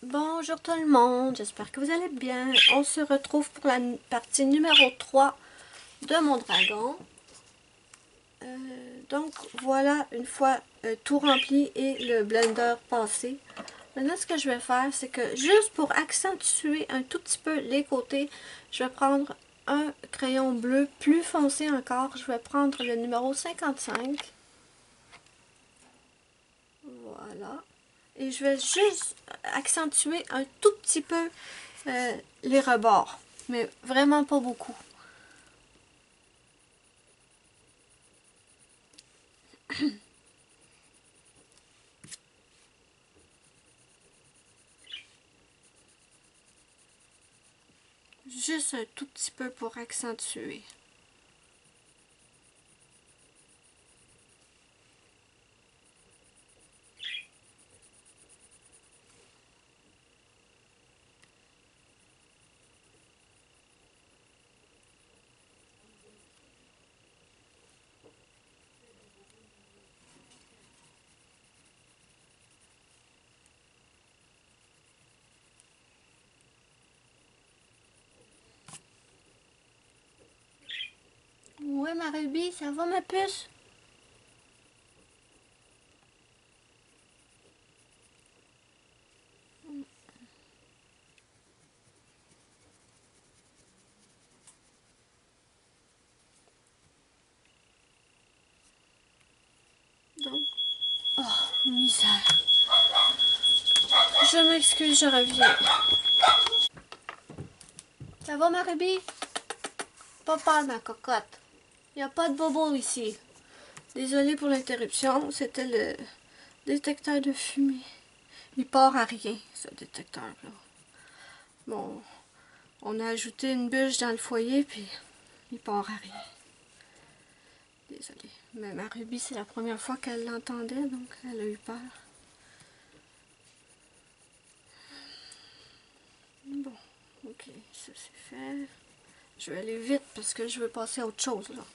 Bonjour tout le monde, j'espère que vous allez bien. On se retrouve pour la partie numéro 3 de mon dragon. Donc voilà, une fois tout rempli et le blender passé. Maintenant ce que je vais faire, c'est que juste pour accentuer un tout petit peu les côtés, je vais prendre un crayon bleu plus foncé encore. Je vais prendre le numéro 55. Voilà. Et je vais juste accentuer un tout petit peu les rebords, mais vraiment pas beaucoup. Juste un tout petit peu pour accentuer. Ouais, ma Ruby, ça va ma puce? Donc, oh, misère. Je m'excuse, je reviens. Ça va ma Ruby? Pas peur ma cocotte. Il n'y a pas de bobo ici. Désolée pour l'interruption, c'était le détecteur de fumée. Il part à rien, ce détecteur-là. Bon, on a ajouté une bûche dans le foyer, puis il part à rien. Désolée. Mais ma Ruby, c'est la première fois qu'elle l'entendait, donc elle a eu peur. Bon, ok, ça c'est fait. Je vais aller vite parce que je veux passer à autre chose, là.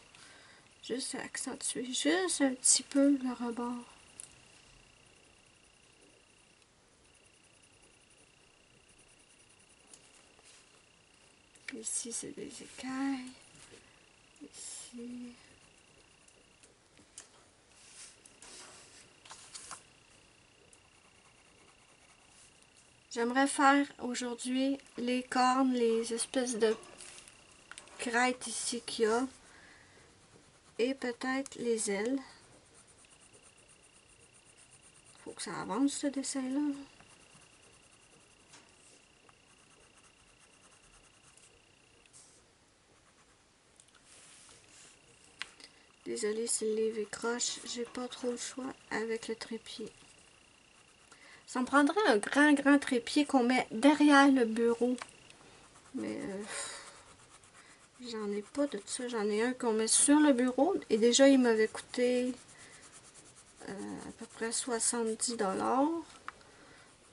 Juste accentuer, juste un petit peu le rebord. Ici, c'est des écailles. Ici. J'aimerais faire aujourd'hui les cornes, les espèces de crêtes ici qu'il y a. Et peut-être les ailes. Faut que ça avance ce dessin-là. Désolée si le livre est croche, j'ai pas trop le choix avec le trépied. Ça me prendrait un grand trépied qu'on met derrière le bureau. Mais j'en ai pas de ça. J'en ai un qu'on met sur le bureau. Et déjà, il m'avait coûté à peu près 70$.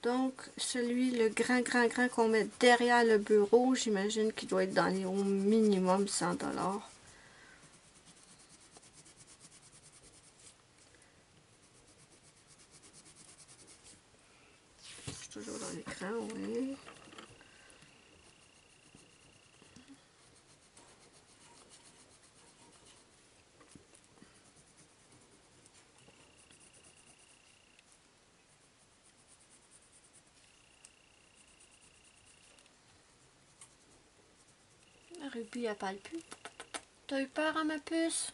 Donc, celui, le grand qu'on met derrière le bureau, j'imagine qu'il doit être dans les au minimum 100$. Je suis toujours dans l'écran, oui. La Ruby, elle parle plus. T'as eu peur à ma puce?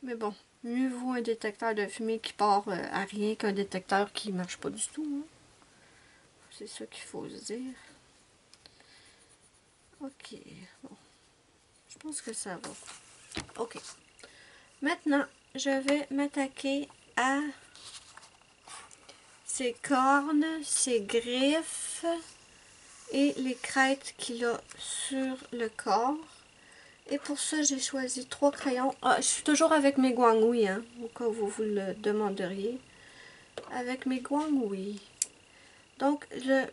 Mais bon, mieux vaut un détecteur de fumée qui part à rien qu'un détecteur qui marche pas du tout. Hein. C'est ça qu'il faut se dire. Ok, bon. Je pense que ça va. Ok. Maintenant, je vais m'attaquer à ses cornes, ses griffes et les crêtes qu'il a sur le corps. Et pour ça, j'ai choisi 3 crayons. Ah, je suis toujours avec mes guangouis, hein, au cas où vous le demanderiez. Avec mes guangouis. Donc,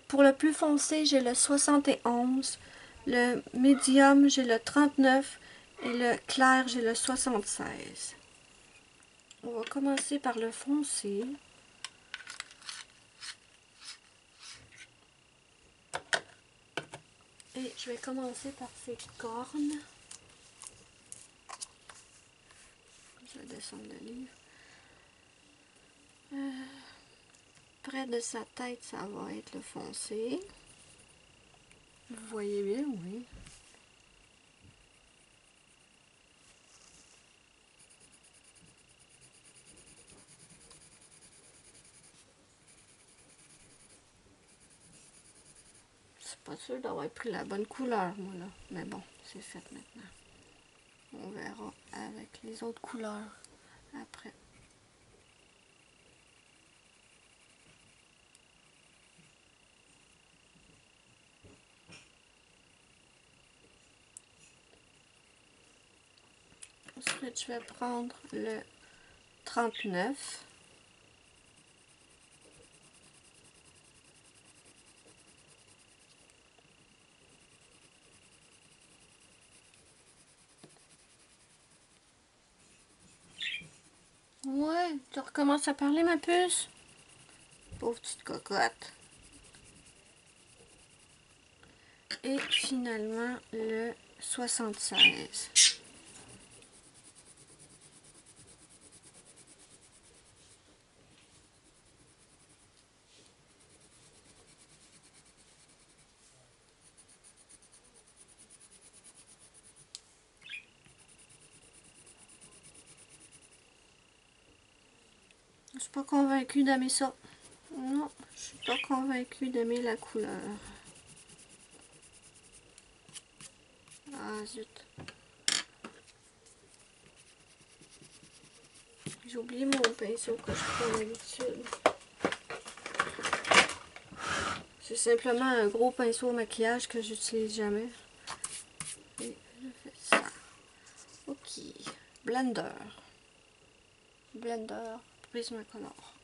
pour le plus foncé, j'ai le 71. Le médium, j'ai le 39. Et le clair, j'ai le 76. On va commencer par le foncé. Et je vais commencer par ces cornes. Je vais descendre le livre. Près de sa tête, ça va être le foncé. Vous voyez bien, oui. C'est pas sûr d'avoir pris la bonne couleur, moi, là. Mais bon, c'est fait maintenant. On verra avec les autres couleurs après. Ensuite, je vais prendre le 39. Ouais, tu recommences à parler, ma puce? Pauvre petite cocotte. Et finalement, le 76. Je suis pas convaincue d'aimer ça. Non, je suis pas convaincue d'aimer la couleur. Ah zut. J'ai oublié mon pinceau que je prends d'habitude. C'est simplement un gros pinceau au maquillage que j'utilise jamais. Et je fais ça. Ok. Blender. Blender Prismacolor.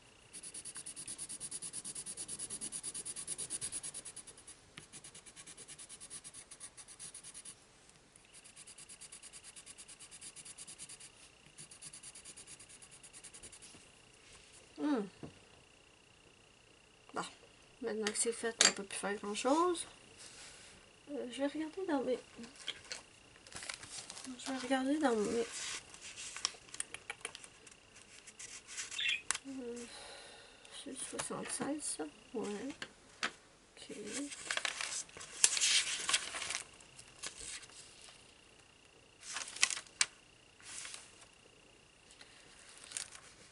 Bon, maintenant que c'est fait, on ne peut plus faire grand chose. Je vais regarder dans mes... Je vais regarder dans mes... c'est 76 ça? Ouais. Ok.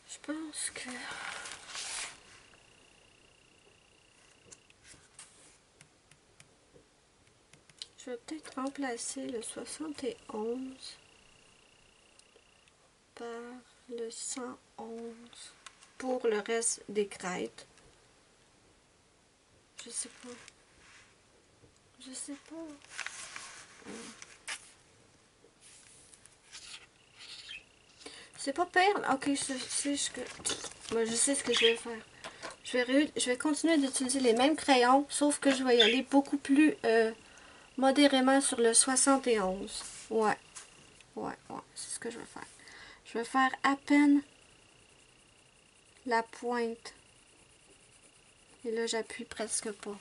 Je pense que... Je vais peut-être remplacer le 71 par le 111 pour le reste des crêtes. Je sais pas. Je sais pas. C'est pas pire. Ok, je sais ce que... Moi, je sais ce que je vais faire. Je vais continuer d'utiliser les mêmes crayons, sauf que je vais y aller beaucoup plus modérément sur le 71. Ouais, c'est ce que je vais faire. Je vais faire à peine la pointe. Et là, j'appuie presque pas.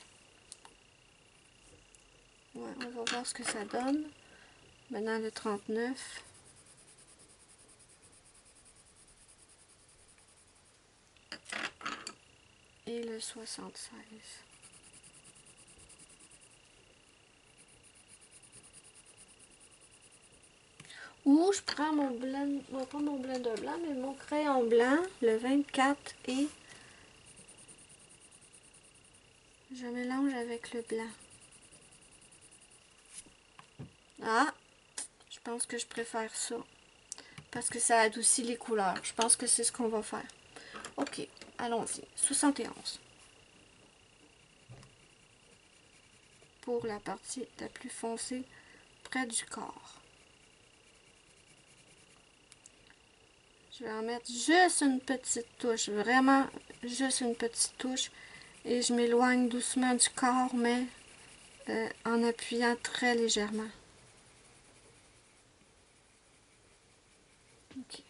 Ouais, on va voir ce que ça donne. Maintenant, le 39. Et le 76. Ou je prends mon blend, non pas mon blender blanc, mais mon crayon blanc, le 24, et je mélange avec le blanc. Ah, je pense que je préfère ça. Parce que ça adoucit les couleurs. Je pense que c'est ce qu'on va faire. Ok, allons-y. 71. Pour la partie la plus foncée, près du corps. Je vais en mettre juste une petite touche. Vraiment, juste une petite touche. Et je m'éloigne doucement du corps, mais en appuyant très légèrement. Ok.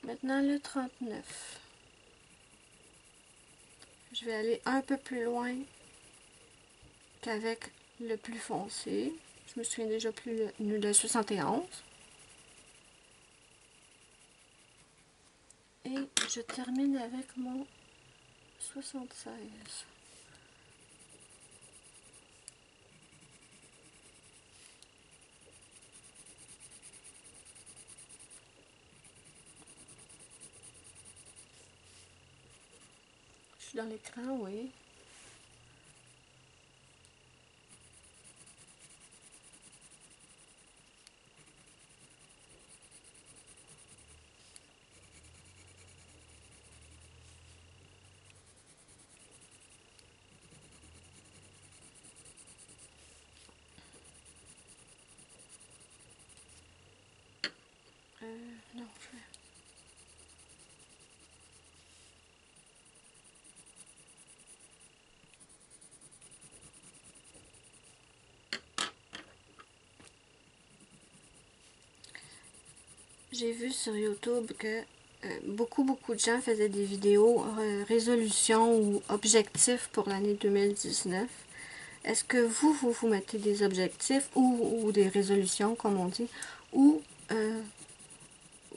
Maintenant le 39. Je vais aller un peu plus loin qu'avec le plus foncé. Je me souviens déjà plus de 71. Et je termine avec mon 76. Je suis dans l'écran, oui. Non, je vais... J'ai vu sur YouTube que beaucoup de gens faisaient des vidéos résolution ou objectifs pour l'année 2019. Est-ce que vous mettez des objectifs ou des résolutions, comme on dit, ou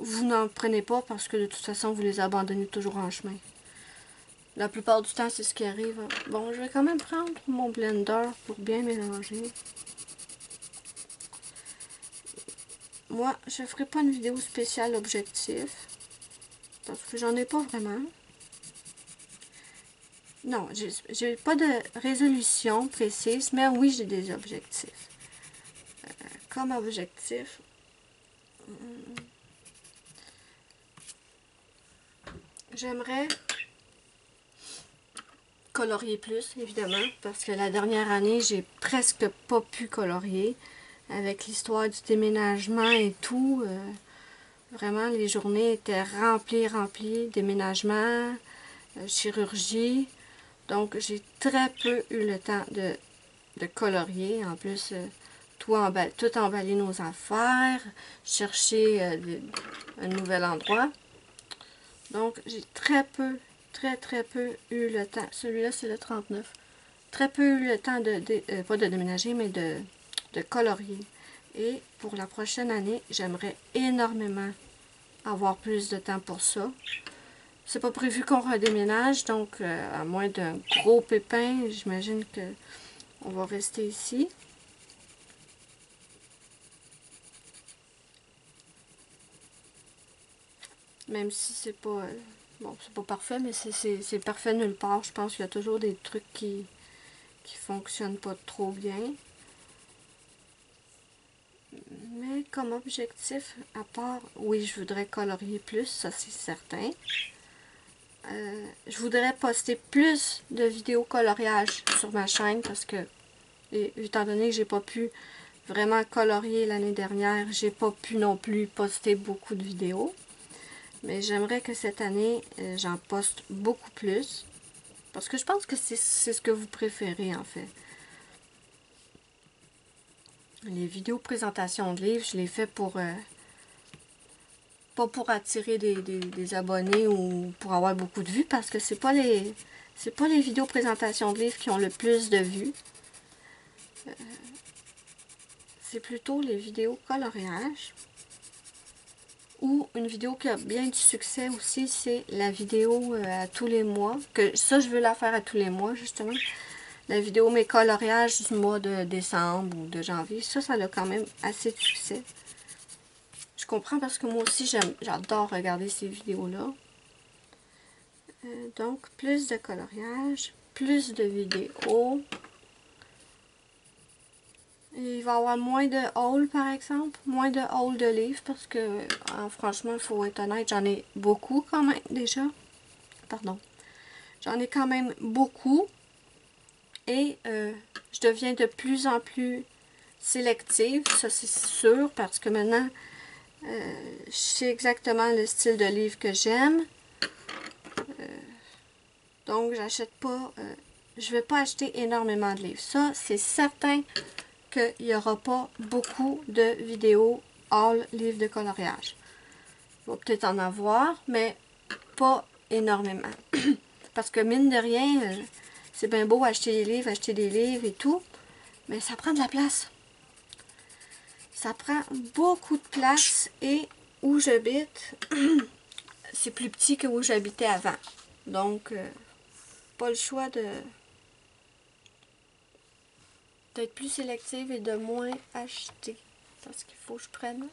vous n'en prenez pas parce que de toute façon, vous les abandonnez toujours en chemin? La plupart du temps, c'est ce qui arrive. Bon, je vais quand même prendre mon blender pour bien mélanger. Moi, je ne ferai pas une vidéo spéciale objectif, parce que j'en ai pas vraiment. Non, j'ai pas de résolution précise, mais oui, j'ai des objectifs. Comme objectif, j'aimerais colorier plus, évidemment, parce que la dernière année, j'ai presque pas pu colorier. Avec l'histoire du déménagement et tout, vraiment, les journées étaient remplies, déménagement, chirurgie. Donc, j'ai très peu eu le temps de colorier. En plus, tout emballer nos affaires, chercher un nouvel endroit. Donc, j'ai très peu eu le temps. Celui-là, c'est le 39. Très peu eu le temps pas de déménager, mais de colorier. Et pour la prochaine année, j'aimerais énormément avoir plus de temps pour ça. C'est pas prévu qu'on redéménage, donc à moins d'un gros pépin, j'imagine que on va rester ici. Même si c'est pas... bon, c'est pas parfait, mais c'est parfait nulle part. Je pense qu'il y a toujours des trucs qui fonctionnent pas trop bien. Mais comme objectif, à part... Oui, je voudrais colorier plus, ça c'est certain. Je voudrais poster plus de vidéos coloriage sur ma chaîne parce que, étant donné que j'ai pas pu vraiment colorier l'année dernière, j'ai pas pu non plus poster beaucoup de vidéos. Mais j'aimerais que cette année, j'en poste beaucoup plus. Parce que je pense que c'est ce que vous préférez, en fait. Les vidéos présentation de livres, je les fais pour... pas pour attirer des abonnés ou pour avoir beaucoup de vues, parce que c'est pas les vidéos présentation de livres qui ont le plus de vues. C'est plutôt les vidéos coloriage. Ou une vidéo qui a bien du succès aussi, c'est la vidéo à tous les mois. Que ça, je veux la faire à tous les mois, justement. La vidéo mes coloriages du mois de décembre ou de janvier. Ça a quand même assez de succès. Je comprends parce que moi aussi, j'adore regarder ces vidéos-là. Donc, plus de coloriage, plus de vidéos. Il va y avoir moins de hauls, par exemple. Moins de hauls de livres parce que, franchement, il faut être honnête, j'en ai beaucoup quand même déjà. Pardon. J'en ai quand même beaucoup. Et je deviens de plus en plus sélective, ça c'est sûr, parce que maintenant, je sais exactement le style de livre que j'aime. Donc, j'achète pas... je vais pas acheter énormément de livres. Ça, c'est certain qu'il n'y aura pas beaucoup de vidéos all livres de coloriage. Il va peut-être en avoir, mais pas énormément. Parce que mine de rien, c'est bien beau acheter des livres et tout, mais ça prend de la place. Ça prend beaucoup de place et où j'habite, c'est plus petit que où j'habitais avant. Donc, pas le choix d'être plus sélective et de moins acheter. Parce qu'il faut que je prenne.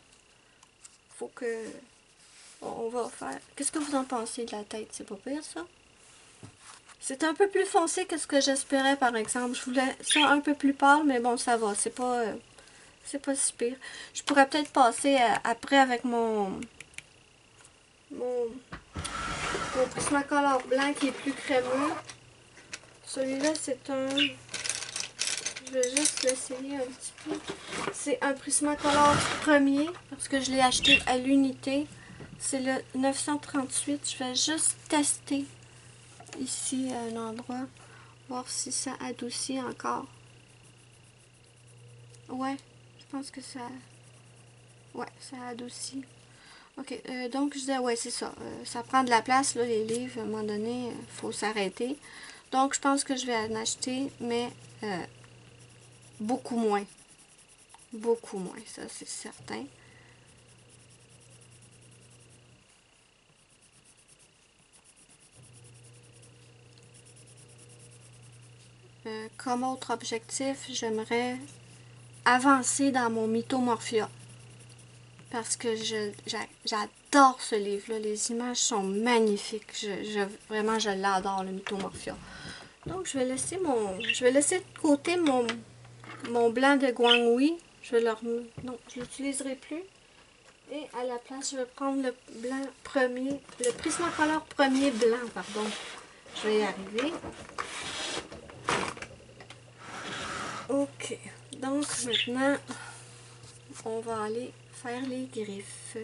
Faut que... On va faire... Qu'est-ce que vous en pensez de la tête? C'est pas pire, ça? C'est un peu plus foncé que ce que j'espérais, par exemple. Je voulais ça un peu plus pâle, mais bon, ça va. C'est pas si pire. Je pourrais peut-être passer après avec mon Prismacolor blanc qui est plus crémeux. Celui-là, c'est un... Je vais juste l'essayer un petit peu. C'est un Prismacolor premier, parce que je l'ai acheté à l'unité. C'est le 938. Je vais juste tester ici à un endroit. Voir si ça adoucit encore. Ouais, je pense que ça... Ouais, ça adoucit. Ok, donc je disais, ouais, c'est ça. Ça prend de la place, là, les livres. À un moment donné, il faut s'arrêter. Donc, je pense que je vais en acheter, mais beaucoup moins. Beaucoup moins, ça, c'est certain. Comme autre objectif, j'aimerais avancer dans mon Mythomorphia. Parce que j'adore ce livre-là. Les images sont magnifiques. Vraiment, je l'adore, le Mythomorphia. Donc, je vais laisser de côté mon blanc de Guanghui. Non, je l'utiliserai plus. Et à la place, je vais prendre le blanc premier, le Prismacolor premier blanc, pardon. Je vais y arriver. Ok, donc maintenant, on va aller faire les griffes.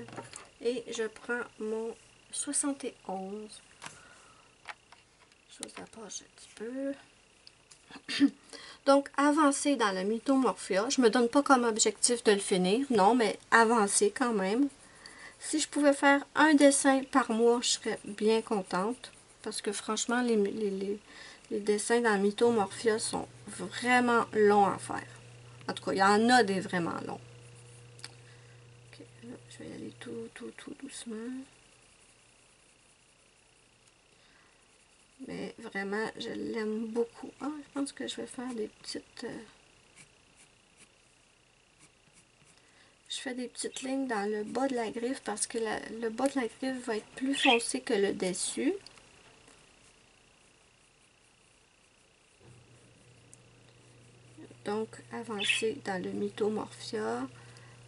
Et je prends mon 71. Je vous approche un petit peu. Donc, avancer dans le Mythomorphia. Je me donne pas comme objectif de le finir, non, mais avancer quand même. Si je pouvais faire un dessin par mois, je serais bien contente. Parce que franchement, les dessins dans le Mythomorphia sont vraiment longs à faire. En tout cas, il y en a des vraiment longs. Ok, là, je vais y aller tout doucement. Mais vraiment, je l'aime beaucoup. Ah, je pense que je vais faire des petites... Je fais des petites lignes dans le bas de la griffe parce que le bas de la griffe va être plus foncé que le dessus. Donc, avancer dans le Mythomorphia,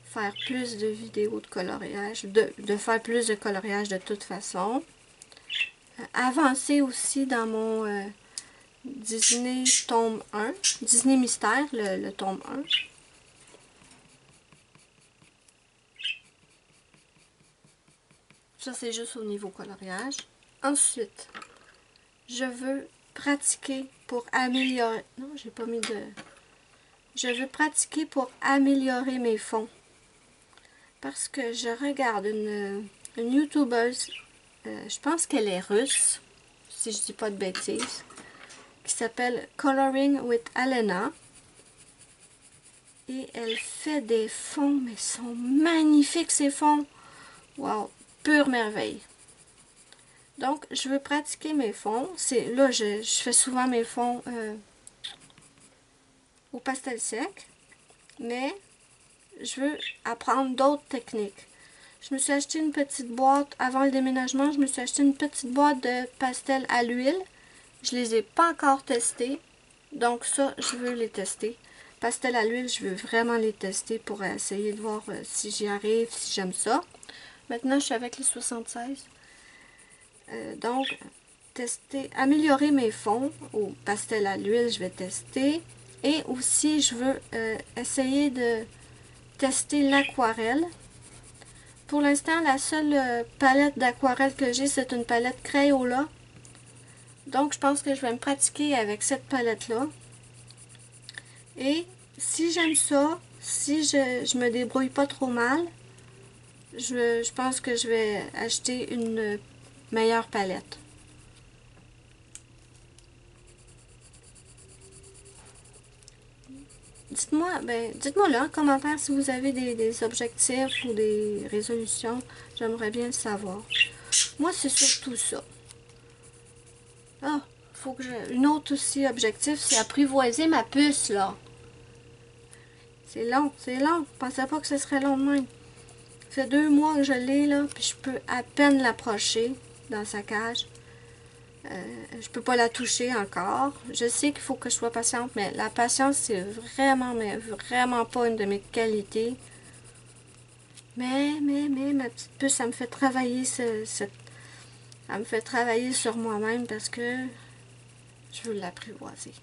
faire plus de vidéos de coloriage, de faire plus de coloriage de toute façon. Avancer aussi dans mon Disney tome 1, Disney Mystère, le tome 1. Ça, c'est juste au niveau coloriage. Ensuite, je veux pratiquer pour améliorer... Non, j'ai pas mis de... Je veux pratiquer pour améliorer mes fonds. Parce que je regarde une YouTubeuse, je pense qu'elle est russe, si je dis pas de bêtises, qui s'appelle Coloring with Alena. Et elle fait des fonds, mais ils sont magnifiques ces fonds. Wow, pure merveille. Donc, je veux pratiquer mes fonds. Là, je fais souvent mes fonds au pastel sec, mais je veux apprendre d'autres techniques. Je me suis acheté une petite boîte, avant le déménagement, je me suis acheté une petite boîte de pastel à l'huile. Je les ai pas encore testés, donc ça, je veux les tester. Pastel à l'huile, je veux vraiment les tester pour essayer de voir si j'y arrive, si j'aime ça. Maintenant, je suis avec les 76. Donc, améliorer mes fonds au pastel à l'huile, je vais tester. Et aussi, je veux essayer de tester l'aquarelle. Pour l'instant, la seule palette d'aquarelle que j'ai, c'est une palette Crayola. Donc, je pense que je vais me pratiquer avec cette palette-là. Et si j'aime ça, si je me débrouille pas trop mal, je pense que je vais acheter une meilleure palette. Dites-moi là en commentaire si vous avez des objectifs ou des résolutions. J'aimerais bien le savoir. Moi, c'est surtout ça. Ah, faut que une autre aussi objectif, c'est apprivoiser ma puce, là. C'est long, c'est long. Je pensais pas que ce serait long de même. Ça fait 2 mois que je l'ai, là, puis je peux à peine l'approcher dans sa cage. Je peux pas la toucher encore. Je sais qu'il faut que je sois patiente, mais la patience, c'est vraiment, mais vraiment pas une de mes qualités. Mais, ma petite puce, ça me fait travailler ça me fait travailler sur moi-même parce que je veux l'apprivoiser.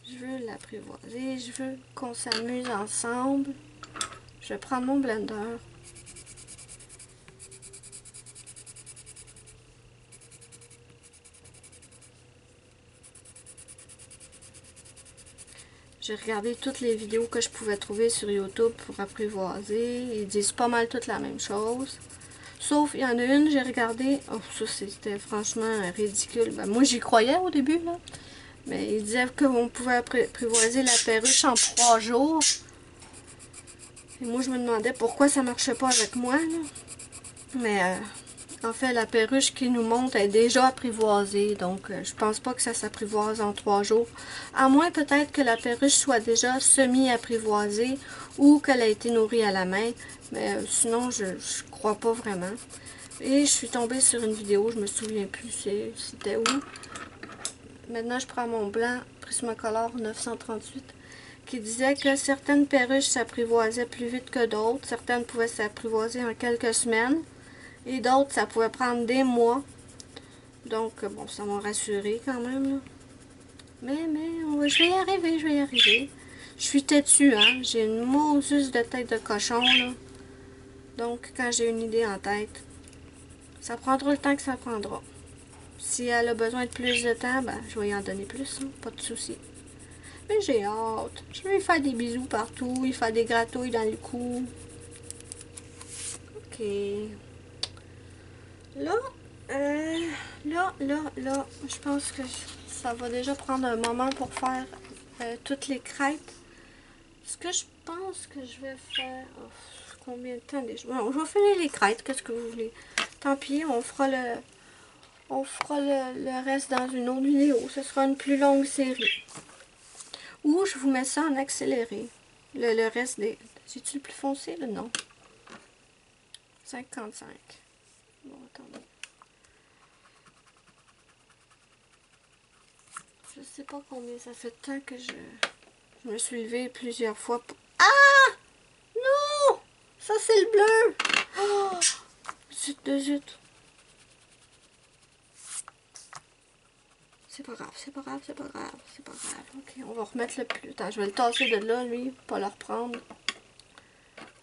Je veux l'apprivoiser. Je veux qu'on s'amuse ensemble. Je vais prendre mon blender. J'ai regardé toutes les vidéos que je pouvais trouver sur YouTube pour apprivoiser. Ils disent pas mal toutes la même chose. Sauf, il y en a une, j'ai regardé. Oh, ça, c'était franchement ridicule. Ben, moi, j'y croyais au début, là. Mais ils disaient qu'on pouvait apprivoiser la perruche en 3 jours. Et moi, je me demandais pourquoi ça marchait pas avec moi, là. Mais, en fait, la perruche qui nous montre est déjà apprivoisée. Donc, je pense pas que ça s'apprivoise en 3 jours. À moins peut-être que la perruche soit déjà semi-apprivoisée ou qu'elle a été nourrie à la main. Mais sinon, je crois pas vraiment. Et je suis tombée sur une vidéo, je me souviens plus c'était où. Maintenant, je prends mon blanc Prismacolor 938 qui disait que certaines perruches s'apprivoisaient plus vite que d'autres. Certaines pouvaient s'apprivoiser en quelques semaines. Et d'autres, ça pouvait prendre des mois. Donc, bon, ça m'a rassurée quand même, là. Mais, je vais y arriver, je vais y arriver. Je suis têtue, hein. J'ai une mousse de tête de cochon, là. Donc, quand j'ai une idée en tête, ça prendra le temps que ça prendra. Si elle a besoin de plus de temps, ben, je vais y en donner plus, hein. Pas de souci. Mais j'ai hâte. Je vais lui faire des bisous partout, lui faire des gratouilles dans le cou. Ok. Là, je pense que ça va déjà prendre un moment pour faire toutes les crêpes. Ce que je pense que je vais faire... Oh, combien de temps déjà? Bon, je vais finir les crêpes, qu'est-ce que vous voulez? Tant pis, on fera le reste dans une autre vidéo. Ce sera une plus longue série. Ou je vous mets ça en accéléré. Le reste des... C'est-tu le plus foncé, là? Non. 55. Bon, attendez. Je sais pas combien ça fait de temps que je me suis levée plusieurs fois pour... Ah! Non! Ça, c'est le bleu! Oh! Zut de zut. C'est pas grave, c'est pas grave, c'est pas grave, c'est pas grave. Ok, on va remettre le plus... Attends, je vais le tasser de là, lui, pas le reprendre.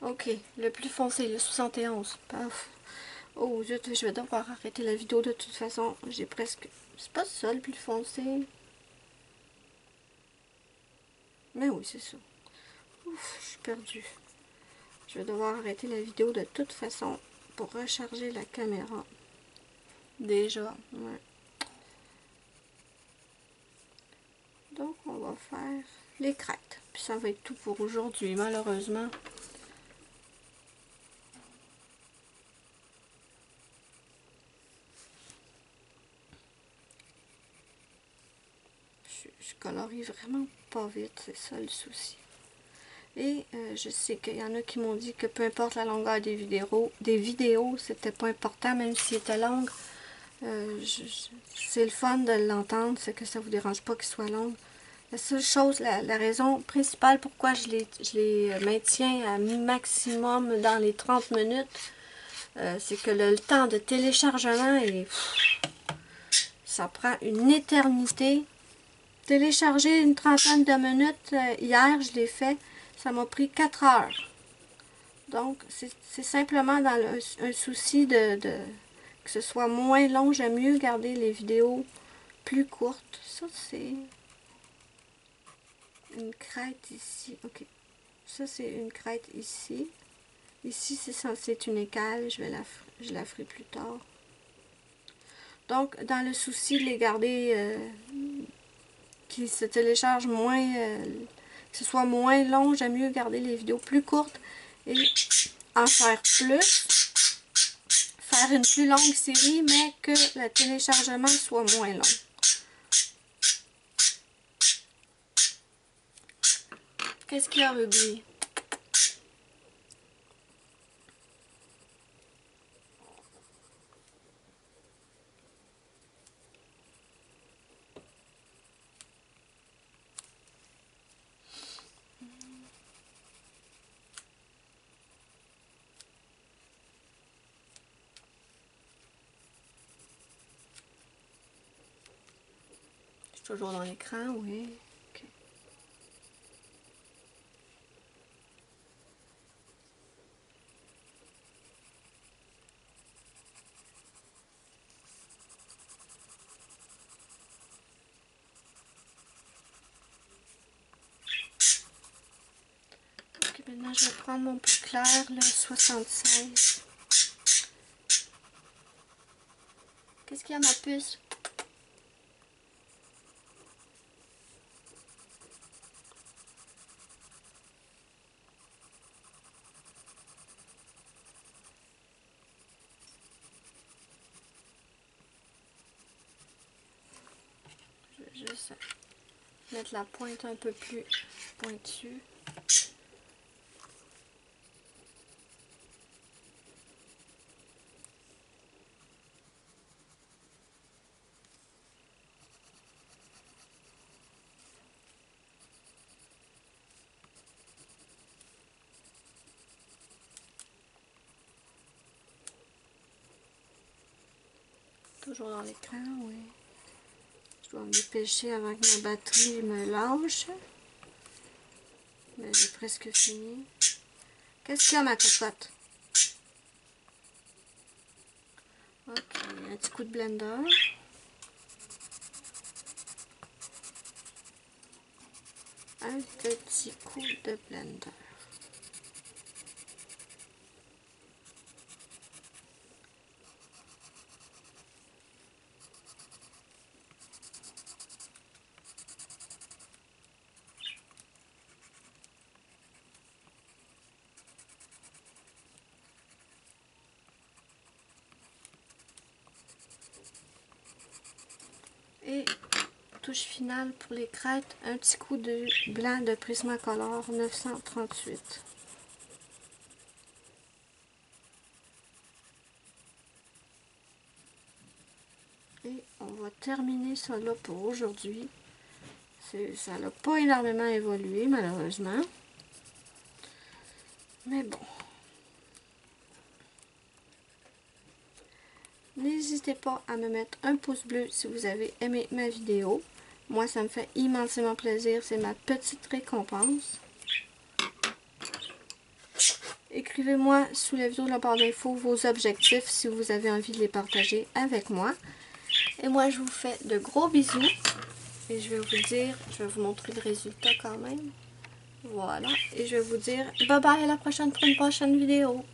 Ok, le plus foncé, le 71. Paf. Oh, zut, je vais devoir arrêter la vidéo de toute façon. J'ai presque... C'est pas ça, le plus foncé. Mais oui, c'est ça. Ouf, je suis perdue. Je vais devoir arrêter la vidéo de toute façon pour recharger la caméra. Déjà, ouais. Donc, on va faire les crêpes. Puis ça va être tout pour aujourd'hui, malheureusement. Je colorie vraiment pas vite, c'est ça le souci. Et je sais qu'il y en a qui m'ont dit que peu importe la longueur des vidéos, c'était pas important, même si c'était longue. C'est le fun de l'entendre, c'est que ça vous dérange pas qu'il soit long. La seule chose, la raison principale pourquoi je les maintiens à maximum dans les 30 minutes, c'est que le temps de téléchargement est... ça prend une éternité. Télécharger une trentaine de minutes, hier je l'ai fait, ça m'a pris 4 heures. Donc c'est simplement dans un souci que ce soit moins long, j'aime mieux garder les vidéos plus courtes. Ça, c'est une crête ici. Ok. Ça, c'est une crête ici. Ici, c'est censé être une écale. Je la ferai plus tard. Donc, dans le souci de les garder qui se téléchargent moins, que ce soit moins long, j'aime mieux garder les vidéos plus courtes et en faire plus. Faire une plus longue série, mais que le téléchargement soit moins long. Qu'est-ce qu'il y a, Ruby? Je suis toujours dans l'écran, oui. Okay. Ok, maintenant je vais prendre mon plus clair, le 76. Qu'est-ce qu'il y a, ma puce? Je vais juste mettre la pointe un peu plus pointue. Toujours dans l'écran, oui. Je dois me dépêcher avant que ma batterie me lâche. Mais j'ai presque fini. Qu'est-ce qu'il y a, ma cocotte? Ok, un petit coup de blender. Un petit coup de blender. Et touche finale pour les crêtes, un petit coup de blanc de Prismacolor 938. Et on va terminer ça là pour aujourd'hui. Ça n'a pas énormément évolué malheureusement. Mais bon. N'hésitez pas à me mettre un pouce bleu si vous avez aimé ma vidéo. Moi, ça me fait immensément plaisir. C'est ma petite récompense. Écrivez-moi sous la vidéo de la barre d'infos vos objectifs si vous avez envie de les partager avec moi. Et moi, je vous fais de gros bisous. Et je vais vous dire, je vais vous montrer le résultat quand même. Voilà. Et je vais vous dire bye bye à la prochaine pour une prochaine vidéo.